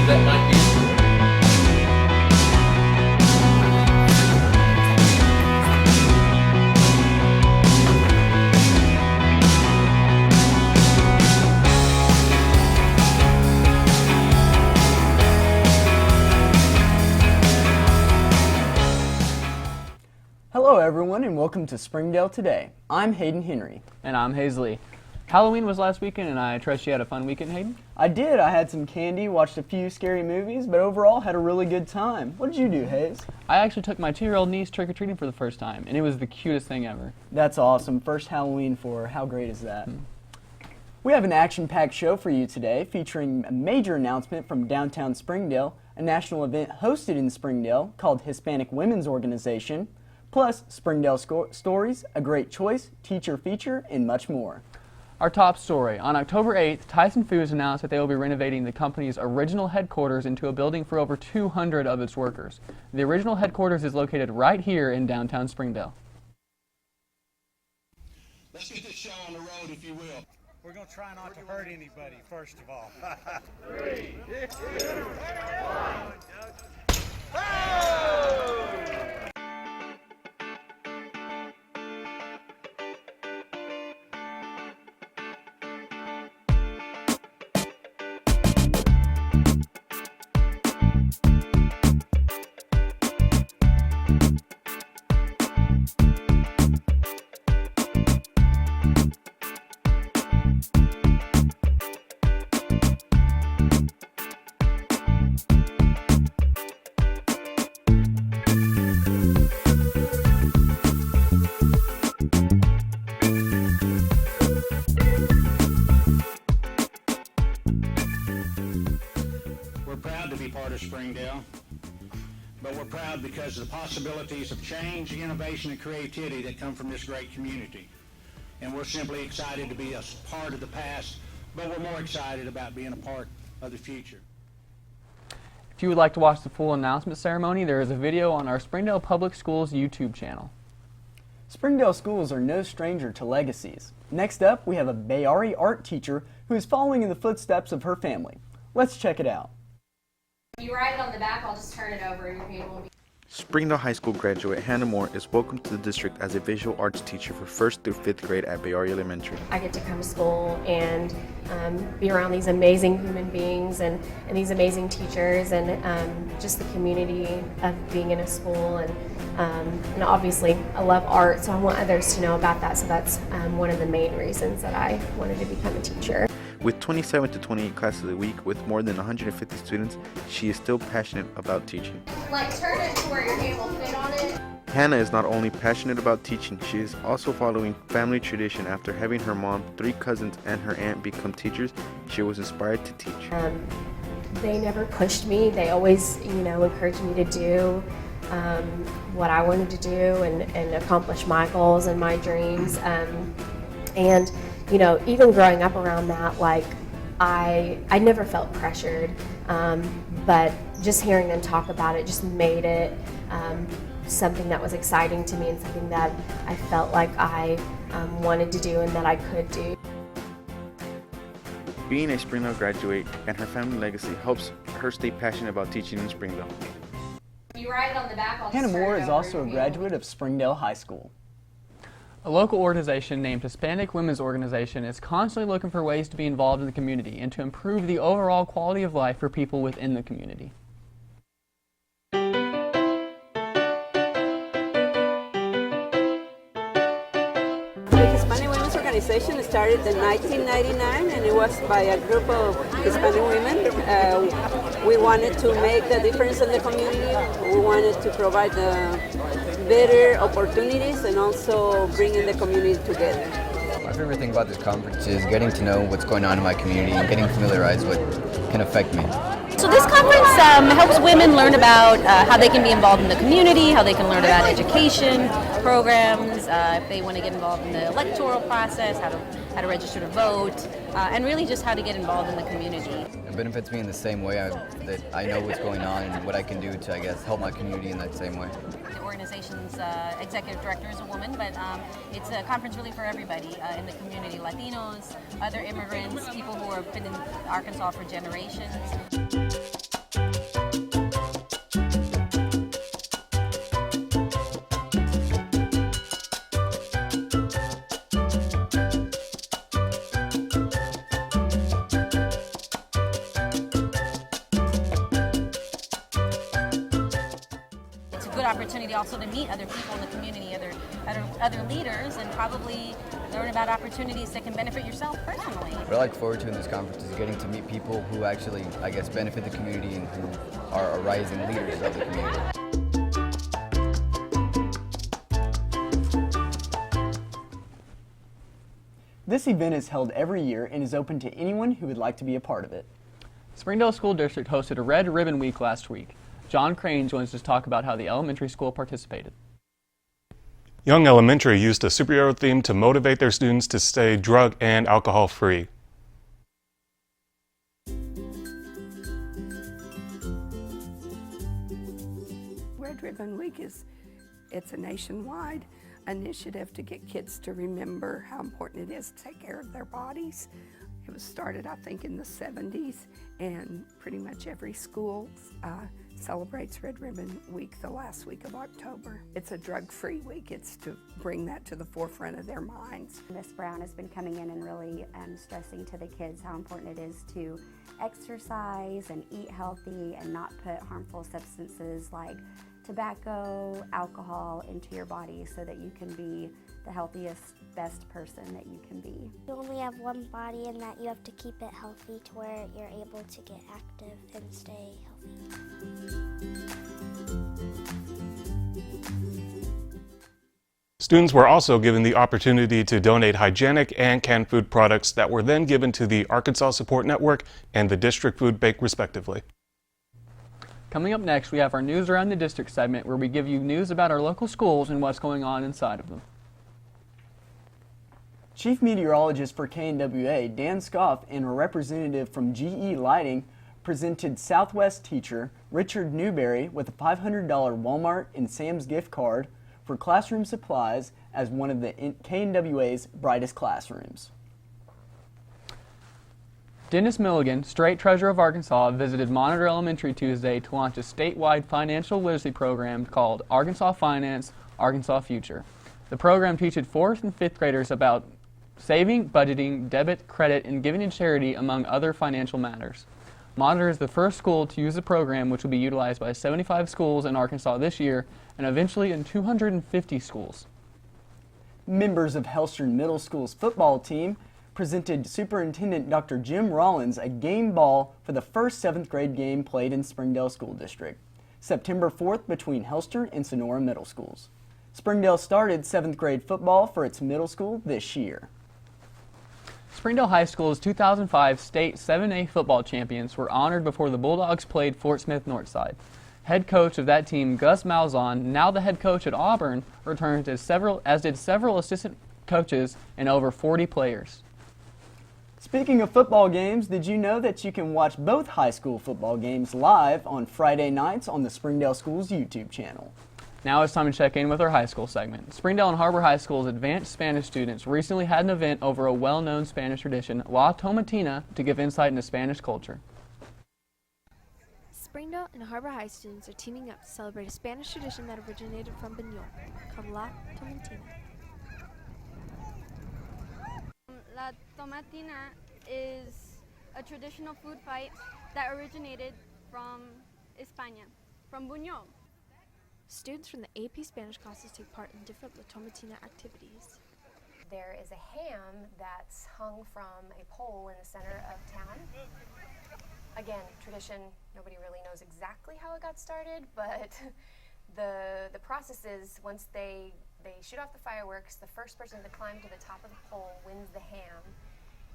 that might be. Hello everyone and welcome to Springdale Today. I'm Hayden Henry. And I'm Hazley. Halloween was last weekend and I trust you had a fun weekend, Hayden? I did. I had some candy, watched a few scary movies, but overall had a really good time. What did you do, Hayes? I actually took my 2-year-old niece trick-or-treating for the first time, and it was the cutest thing ever. That's awesome. First Halloween for her. How great is that? We have an action-packed show for you today featuring a major announcement from Downtown Springdale, a national event hosted in Springdale called Hispanic Women's Organization, plus Springdale Stories, a great choice, teacher feature, and much more. Our top story. On October 8th, Tyson Foods announced that they will be renovating the company's original headquarters into a building for over 200 of its workers. The original headquarters is located right here in downtown Springdale. Let's get this show on the road, if you will. We're going to try not to hurt anybody, first of all. 3, 2, 1. We're proud to be part of Springdale, but we're proud because of the possibilities of change, innovation, and creativity that come from this great community. And we're simply excited to be a part of the past, but we're more excited about being a part of the future. If you would like to watch the full announcement ceremony, there is a video on our Springdale Public Schools YouTube channel. Springdale schools are no stranger to legacies. Next up, we have a Bayari art teacher who is following in the footsteps of her family. Let's check it out. You write it on the back, I'll just turn it over and your hand will be... Springdale High School graduate Hannah Moore is welcomed to the district as a visual arts teacher for 1st through 5th grade at Bayari Elementary. I get to come to school and be around these amazing human beings and these amazing teachers and just the community of being in a school and obviously I love art, so I want others to know about that, so that's one of the main reasons that I wanted to become a teacher. With 27 to 28 classes a week with more than 150 students, she is still passionate about teaching. Like turn it to where your hand will fit on it. Hannah is not only passionate about teaching, she is also following family tradition. After having her mom, 3 cousins, and her aunt become teachers, she was inspired to teach. They never pushed me. They always, encouraged me to do what I wanted to do and accomplish my goals and my dreams. And even growing up around that, like I never felt pressured, but just hearing them talk about it just made it something that was exciting to me and something that I felt like I wanted to do and that I could do. Being a Springdale graduate and her family legacy helps her stay passionate about teaching in Springdale. You write it on the back, I'll just Hannah turn Moore it is over also a and your hand will graduate of Springdale High School. A local organization named Hispanic Women's Organization is constantly looking for ways to be involved in the community and to improve the overall quality of life for people within the community. The Hispanic Women's Organization started in 1999 and it was by a group of Hispanic women. We wanted to make the difference in the community. We wanted to provide better opportunities and also bringing the community together. My favorite thing about this conference is getting to know what's going on in my community and getting familiarized with what can affect me. So this conference helps women learn about how they can be involved in the community, how they can learn about education programs, if they want to get involved in the electoral process, how to register to vote, and really just how to get involved in the community. It benefits me in the same way that I know what's going on and what I can do to, help my community in that same way. The organization's executive director is a woman, but it's a conference really for everybody in the community, Latinos, other immigrants, people who have been in Arkansas for generations. good opportunity also to meet other people in the community, other leaders, and probably learn about opportunities that can benefit yourself personally. What I look forward to in this conference is getting to meet people who actually, I guess, benefit the community and who are rising leaders of the community. This event is held every year and is open to anyone who would like to be a part of it. Springdale School District hosted a Red Ribbon Week last week. John Crane joins us to talk about how the elementary school participated. Young Elementary used a superhero theme to motivate their students to stay drug and alcohol free. Red Ribbon Week it's a nationwide initiative to get kids to remember how important it is to take care of their bodies. It was started, I think, in the 70s, and pretty much every school celebrates Red Ribbon Week the last week of October. It's a drug-free week. It's to bring that to the forefront of their minds. Ms. Brown has been coming in and really stressing to the kids how important it is to exercise and eat healthy and not put harmful substances like tobacco, alcohol into your body so that you can be the healthiest, best person that you can be. You only have one body and that you have to keep it healthy to where you're able to get active and stay healthy. Students were also given the opportunity to donate hygienic and canned food products that were then given to the Arkansas Support Network and the District Food Bank, respectively. Coming up next, we have our News Around the District segment where we give you news about our local schools and what's going on inside of them. Chief Meteorologist for KNWA, Dan Scoff, and a representative from GE Lighting presented Southwest teacher Richard Newberry with a $500 Walmart and Sam's gift card for classroom supplies as one of the KNWA's brightest classrooms. Dennis Milligan, State Treasurer of Arkansas, visited Monitor Elementary Tuesday to launch a statewide financial literacy program called Arkansas Finance, Arkansas Future. The program teaches 4th and 5th graders about saving, budgeting, debit, credit, and giving to charity, among other financial matters. Monitor is the first school to use the program, which will be utilized by 75 schools in Arkansas this year and eventually in 250 schools. Members of Hellstrom Middle School's football team presented Superintendent Dr. Jim Rollins a game ball for the first 7th grade game played in Springdale School District, September 4th between Hellstrom and Sonora Middle Schools. Springdale started 7th grade football for its middle school this year. Springdale High School's 2005 state 7A football champions were honored before the Bulldogs played Fort Smith Northside. Head coach of that team, Gus Malzahn, now the head coach at Auburn, returned as did several assistant coaches and over 40 players. Speaking of football games, did you know that you can watch both high school football games live on Friday nights on the Springdale Schools YouTube channel? Now it's time to check in with our high school segment. Springdale and Har-BER High School's advanced Spanish students recently had an event over a well-known Spanish tradition, La Tomatina, to give insight into Spanish culture. Springdale and Har-BER High students are teaming up to celebrate a Spanish tradition that originated from Buñol, called La Tomatina. La Tomatina is a traditional food fight that originated from España, from Buñol. Students from the AP Spanish classes take part in different La Tomatina activities. There is a ham that's hung from a pole in the center of town. Again, tradition, nobody really knows exactly how it got started, but the process is once they shoot off the fireworks, the first person to climb to the top of the pole wins the ham,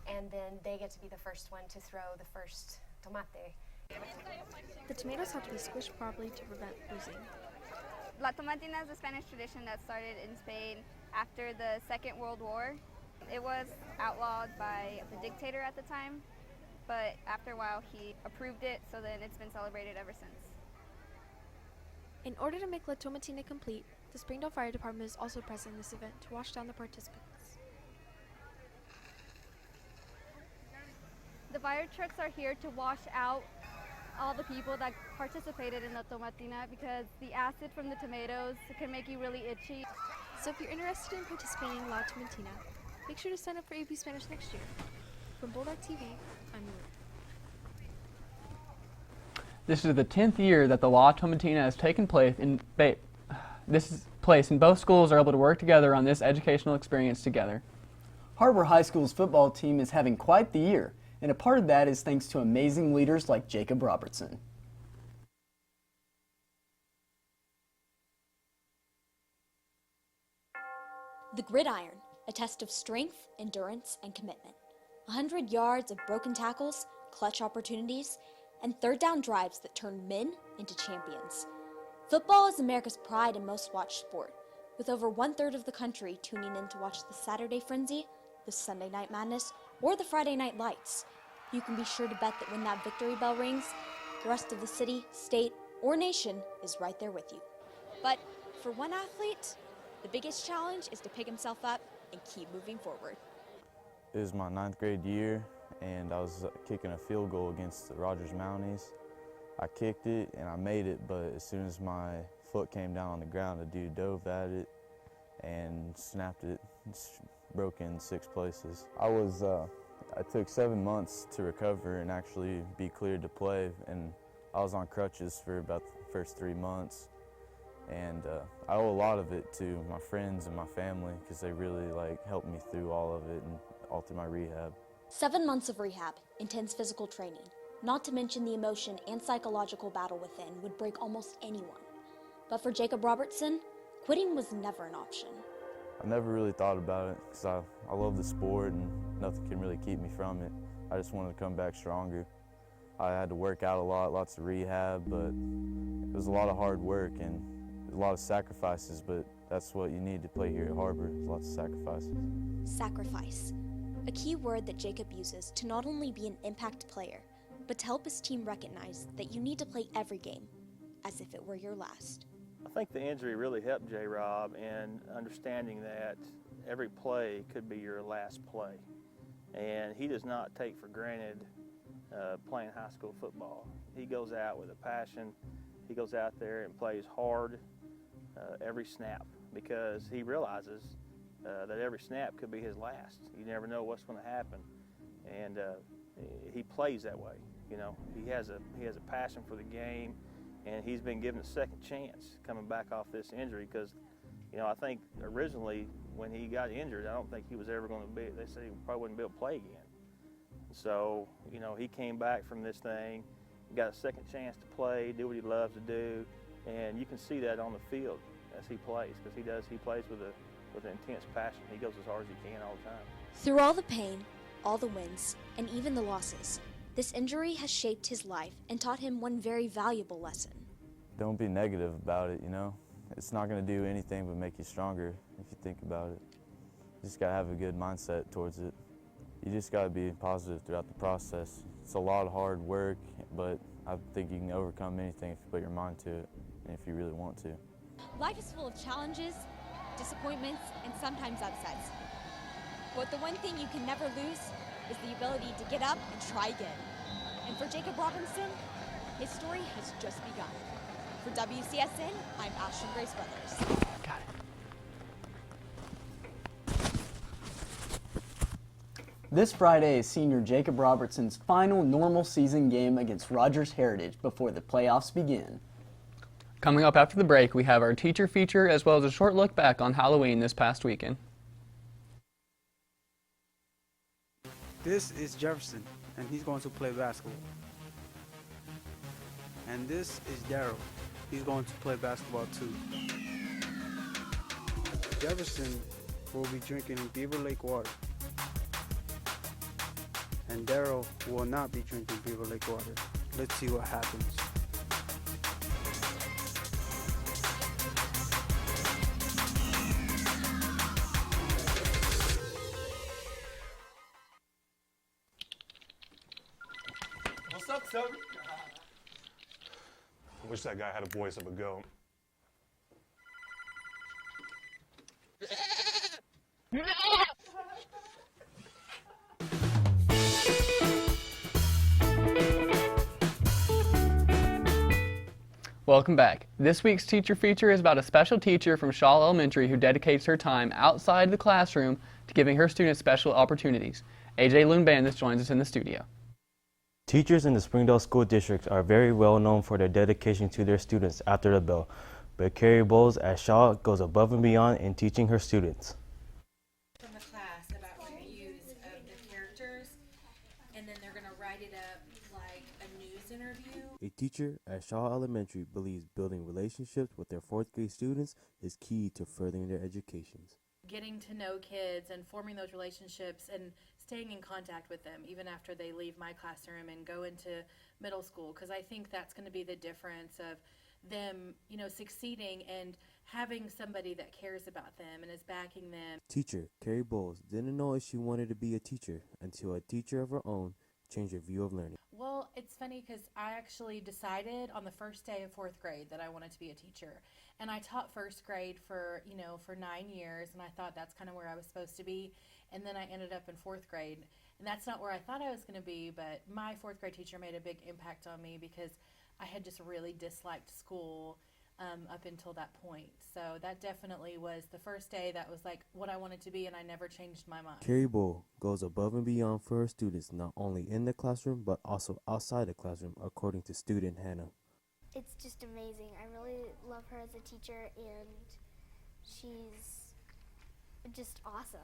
and then they get to be the first one to throw the first tomate. The tomatoes have to be squished properly to prevent losing. La Tomatina is a Spanish tradition that started in Spain after the Second World War. It was outlawed by the dictator at the time, but after a while he approved it, so then it's been celebrated ever since. In order to make La Tomatina complete, the Springdale Fire Department is also present in this event to wash down the participants. The fire trucks are here to wash out all the people that participated in La Tomatina because the acid from the tomatoes can make you really itchy. So if you're interested in participating in La Tomatina, make sure to sign up for AP Spanish next year. From Bulldog TV, I'm Marie. This is the 10th year that the La Tomatina has taken place in place, and both schools are able to work together on this educational experience together. HAR-BER High School's football team is having quite the year, and a part of that is thanks to amazing leaders like Jacob Robertson. The gridiron, a test of strength, endurance, and commitment. 100 yards of broken tackles, clutch opportunities, and third down drives that turn men into champions. Football is America's pride and most watched sport, with over 1/3 of the country tuning in to watch the Saturday Frenzy, the Sunday Night Madness, or the Friday Night Lights. You can be sure to bet that when that victory bell rings, the rest of the city, state, or nation is right there with you. But for one athlete, the biggest challenge is to pick himself up and keep moving forward. It was my 9th grade year, and I was kicking a field goal against the Rogers Mounties. I kicked it and I made it, but as soon as my foot came down on the ground, a dude dove at it and snapped it. It's broken in 6 places. I took 7 months to recover and actually be cleared to play, and I was on crutches for about the first 3 months. And I owe a lot of it to my friends and my family because they really helped me through all of it and all through my rehab. 7 months of rehab, intense physical training, not to mention the emotion and psychological battle within would break almost anyone. But for Jacob Robertson, quitting was never an option. I never really thought about it because I love the sport and nothing can really keep me from it. I just wanted to come back stronger. I had to work out a lot, lots of rehab, but it was a lot of hard work and a lot of sacrifices, but that's what you need to play here at HAR-BER, lots of sacrifices. Sacrifice, a key word that Jacob uses to not only be an impact player, but to help his team recognize that you need to play every game as if it were your last. I think the injury really helped J-Rob in understanding that every play could be your last play. And he does not take for granted playing high school football. He goes out with a passion. He goes out there and plays hard every snap because he realizes that every snap could be his last. You never know what's going to happen. And he plays that way. You know, he has a passion for the game, and he's been given a second chance coming back off this injury because, you know, I think originally when he got injured, I don't think he was ever going to be, they said he probably wouldn't be able to play again. So, you know, he came back from this thing, got a second chance to play, do what he loves to do, and you can see that on the field as he plays because he plays with an intense passion. He goes as hard as he can all the time. Through all the pain, all the wins, and even the losses, this injury has shaped his life and taught him one very valuable lesson. Don't be negative about it, you know? It's not going to do anything but make you stronger if you think about it. You just got to have a good mindset towards it. You just got to be positive throughout the process. It's a lot of hard work, but I think you can overcome anything if you put your mind to it and if you really want to. Life is full of challenges, disappointments, and sometimes upsets. But the one thing you can never lose is the ability to get up and try again. And for Jacob Robinson, his story has just begun. For WCSN, I'm Ashton Grace Brothers. Got it. This Friday is senior Jacob Robertson's final normal season game against Rogers Heritage before the playoffs begin. Coming up after the break, we have our teacher feature as well as a short look back on Halloween this past weekend. This is Jefferson, and he's going to play basketball. And this is Daryl. He's going to play basketball too. Jefferson will be drinking Beaver Lake water. And Daryl will not be drinking Beaver Lake water. Let's see what happens. What's up, Silver? I wish that guy had a voice of a goat. Welcome back. This week's teacher feature is about a special teacher from Shaw Elementary who dedicates her time outside the classroom to giving her students special opportunities. AJ Lundbandis joins us in the studio. Teachers in the Springdale School District are very well known for their dedication to their students after the bell. but Kerry Boles at Shaw goes above and beyond in teaching her students. From the class about reviews of the characters, and then they're going to write it up like a news interview. A teacher at Shaw Elementary believes building relationships with their 4th grade students is key to furthering their educations. Getting to know kids and forming those relationships and staying in contact with them even after they leave my classroom and go into middle school, because I think that's going to be the difference of them, you know, succeeding and having somebody that cares about them and is backing them. Teacher Kerry Boles didn't know if she wanted to be a teacher until a teacher of her own changed her view of learning. Well, it's funny because I actually decided on the first day of 4th grade that I wanted to be a teacher. And I taught 1st grade for 9 years, and I thought that's kind of where I was supposed to be. And then I ended up in 4th grade, and that's not where I thought I was going to be, but my 4th grade teacher made a big impact on me because I had just really disliked school up until that point. So that definitely was the first day that was like what I wanted to be, and I never changed my mind. Kerry Boles goes above and beyond for her students, not only in the classroom, but also outside the classroom, according to student Hannah. It's just amazing. I really love her as a teacher, and she's just awesome.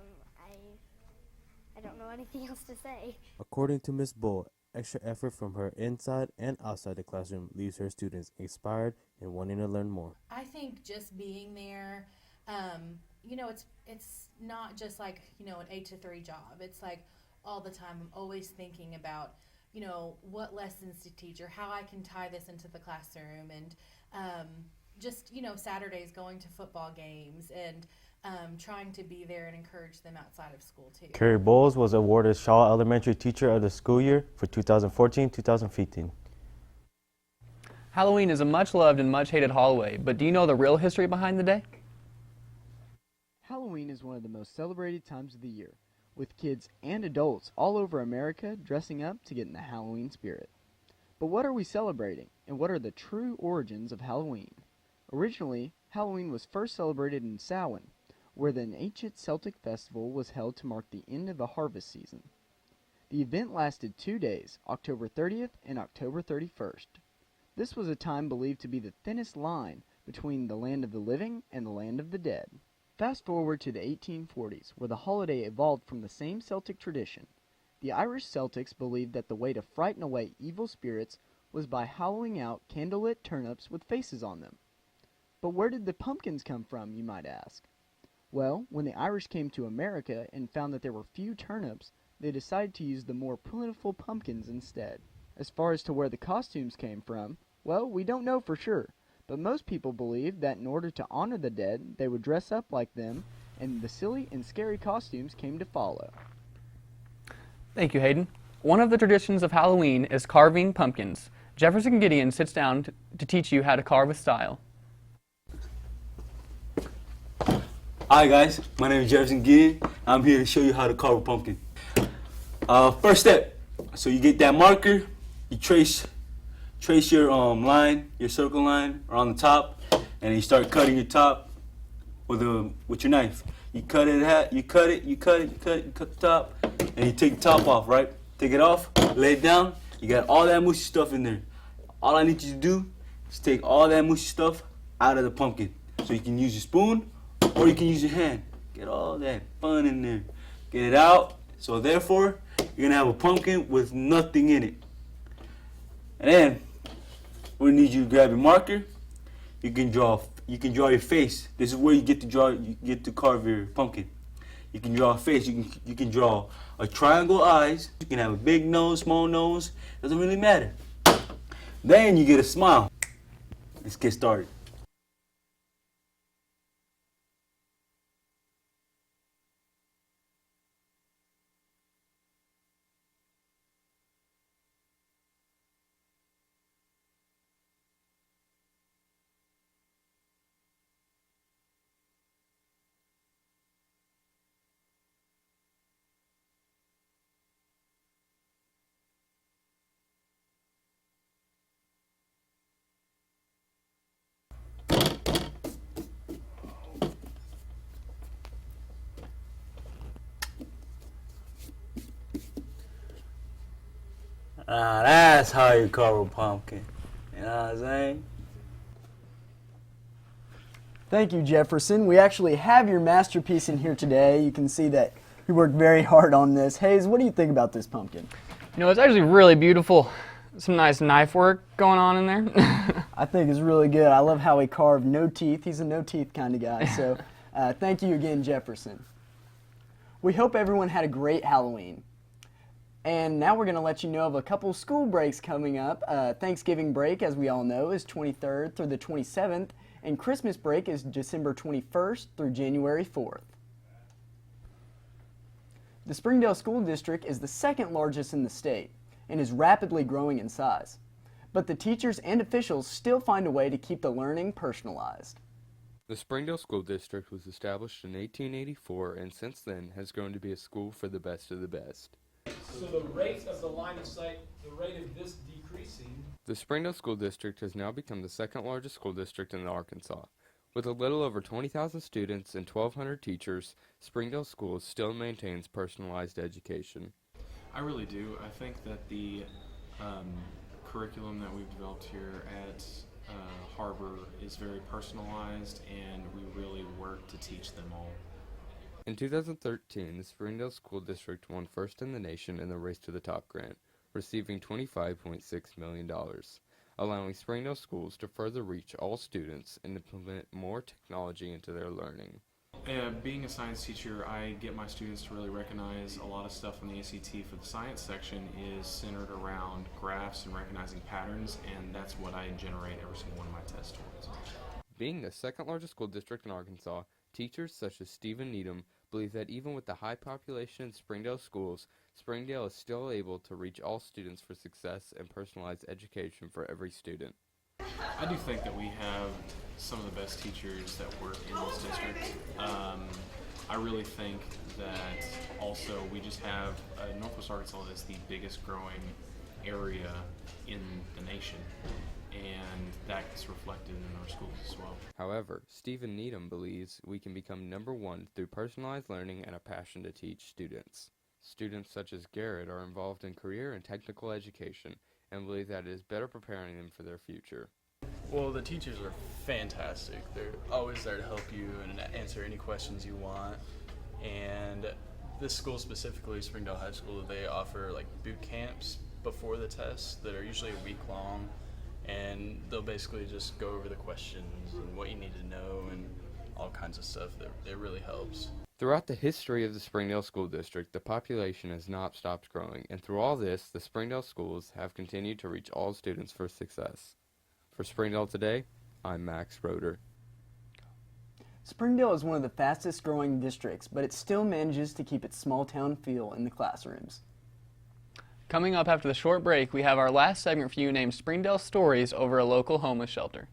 I don't know anything else to say. According to Ms. Bull, extra effort from her inside and outside the classroom leaves her students inspired and wanting to learn more. I think just being there, it's not just like, an 8 to 3 job. It's like all the time I'm always thinking about, what lessons to teach or how I can tie this into the classroom, and Saturdays going to football games and trying to be there and encourage them outside of school too. Kerry Boles was awarded Shaw Elementary Teacher of the School Year for 2014-2015. Halloween is a much loved and much hated holiday, but do you know the real history behind the day? Halloween is one of the most celebrated times of the year, with kids and adults all over America dressing up to get in the Halloween spirit. But what are we celebrating, and what are the true origins of Halloween? Originally, Halloween was first celebrated in Samhain, where the ancient Celtic festival was held to mark the end of the harvest season. The event lasted 2 days, October 30th and October 31st. This was a time believed to be the thinnest line between the land of the living and the land of the dead. Fast forward to the 1840s, where the holiday evolved from the same Celtic tradition. The Irish Celtics believed that the way to frighten away evil spirits was by hollowing out candlelit turnips with faces on them. But where did the pumpkins come from, you might ask? Well, when the Irish came to America and found that there were few turnips, they decided to use the more plentiful pumpkins instead. As far as to where the costumes came from, well, we don't know for sure, but most people believe that in order to honor the dead, they would dress up like them, and the silly and scary costumes came to follow. Thank you, Hayden. One of the traditions of Halloween is carving pumpkins. Jefferson Gideon sits down to teach you how to carve with style. Hi guys, my name is Jefferson Gideon. I'm here to show you how to carve a pumpkin. First step, so you get that marker, you trace your line, your circle line around the top, and you start cutting your top with your knife. You cut the top, and you take the top off, right? Take it off, lay it down. You got all that mushy stuff in there. All I need you to do is take all that mushy stuff out of the pumpkin. So you can use your spoon or you can use your hand. Get all that fun in there. Get it out. So therefore, you're gonna have a pumpkin with nothing in it. And then we need you to grab your marker. You can draw your face. This is where you get to carve your pumpkin. You can draw a face. You can draw a triangle eyes. You can have a big nose, small nose. Doesn't really matter. Then you get a smile. Let's get started. That's how you carve a pumpkin. You know what I'm saying? Thank you, Jefferson. We actually have your masterpiece in here today. You can see that you worked very hard on this. Hayes, what do you think about this pumpkin? You know, it's actually really beautiful. Some nice knife work going on in there. I think it's really good. I love how he carved no teeth. He's a no teeth kind of guy. So thank you again, Jefferson. We hope everyone had a great Halloween. And now we're going to let you know of a couple school breaks coming up. Thanksgiving break, as we all know, is 23rd through the 27th. And Christmas break is December 21st through January 4th. The Springdale School District is the second largest in the state and is rapidly growing in size. But the teachers and officials still find a way to keep the learning personalized. The Springdale School District was established in 1884 and since then has grown to be a school for the best of the best. So the rate of the line of sight, the rate of this decreasing. The Springdale School District has now become the second largest school district in Arkansas. With a little over 20,000 students and 1,200 teachers, Springdale Schools still maintains personalized education. I really do. I think that the curriculum that we've developed here at HAR-BER is very personalized, and we really work to teach them all. In 2013, the Springdale School District won first in the nation in the Race to the Top grant, receiving $25.6 million, allowing Springdale schools to further reach all students and implement more technology into their learning. Being a science teacher, I get my students to really recognize a lot of stuff in the ACT for the science section is centered around graphs and recognizing patterns, and that's what I generate every single one of my tests towards. Being the second largest school district in Arkansas, teachers such as Stephen Needham believe that even with the high population in Springdale schools, Springdale is still able to reach all students for success and personalized education for every student. I do think that we have some of the best teachers that work in this district. I really think that also we just have Northwest Arkansas is the biggest growing area in the nation, and that's reflected in our schools as well. However, Stephen Needham believes we can become #1 through personalized learning and a passion to teach students. Students such as Garrett are involved in career and technical education and believe that it is better preparing them for their future. Well, the teachers are fantastic. They're always there to help you and answer any questions you want. And this school specifically, Springdale High School, they offer like boot camps before the tests that are usually a week long, and they'll basically just go over the questions and what you need to know and all kinds of stuff. It really helps. Throughout the history of the Springdale School District, the population has not stopped growing, and through all this, the Springdale schools have continued to reach all students for success. For Springdale Today, I'm Max Roeder. Springdale is one of the fastest growing districts, but it still manages to keep its small town feel in the classrooms. Coming up after the short break, we have our last segment for you named Springdale Stories over a local homeless shelter.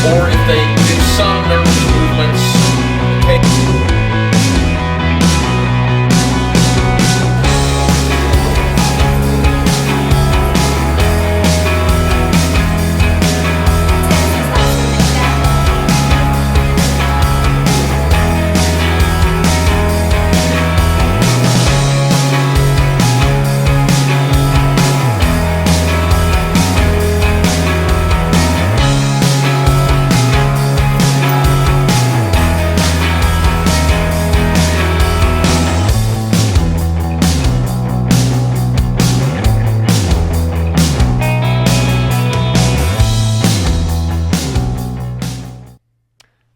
Or if they do some nervous movements.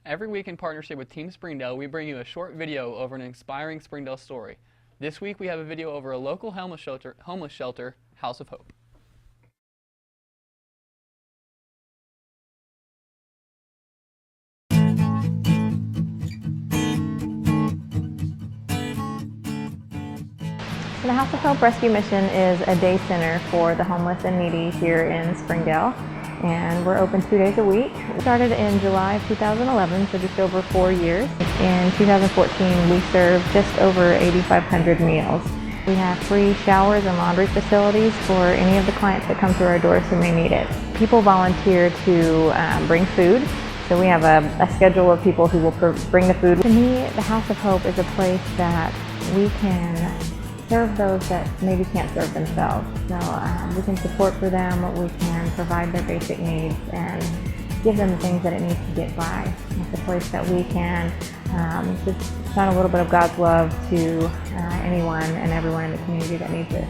Every week in partnership with Team Springdale, we bring you a short video over an inspiring Springdale story. This week we have a video over a local homeless shelter, House of Hope. The House of Hope Rescue Mission is a day center for the homeless and needy here in Springdale, and we're open 2 days a week. We started in July of 2011, so just over 4 years. In 2014, we served just over 8,500 meals. We have free showers and laundry facilities for any of the clients that come through our doors who may need it. People volunteer to bring food, So we have a schedule of people who will bring the food. To me, the House of Hope is a place that we can serve those that maybe can't serve themselves. So we can support for them, we can provide their basic needs, and give them the things that it needs to get by. It's a place that we can just shine a little bit of God's love to anyone and everyone in the community that needs it.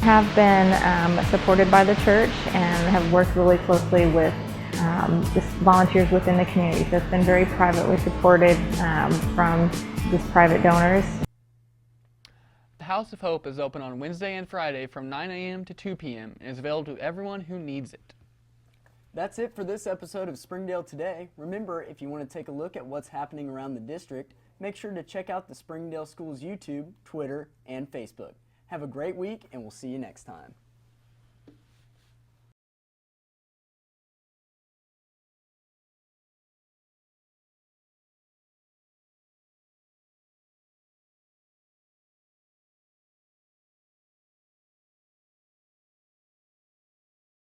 Have been supported by the church and have worked really closely with just volunteers within the community. So it's been very privately supported from just private donors. The House of Hope is open on Wednesday and Friday from 9 a.m. to 2 p.m. and is available to everyone who needs it. That's it for this episode of Springdale Today. Remember, if you want to take a look at what's happening around the district, make sure to check out the Springdale Schools YouTube, Twitter, and Facebook. Have a great week, and we'll see you next time.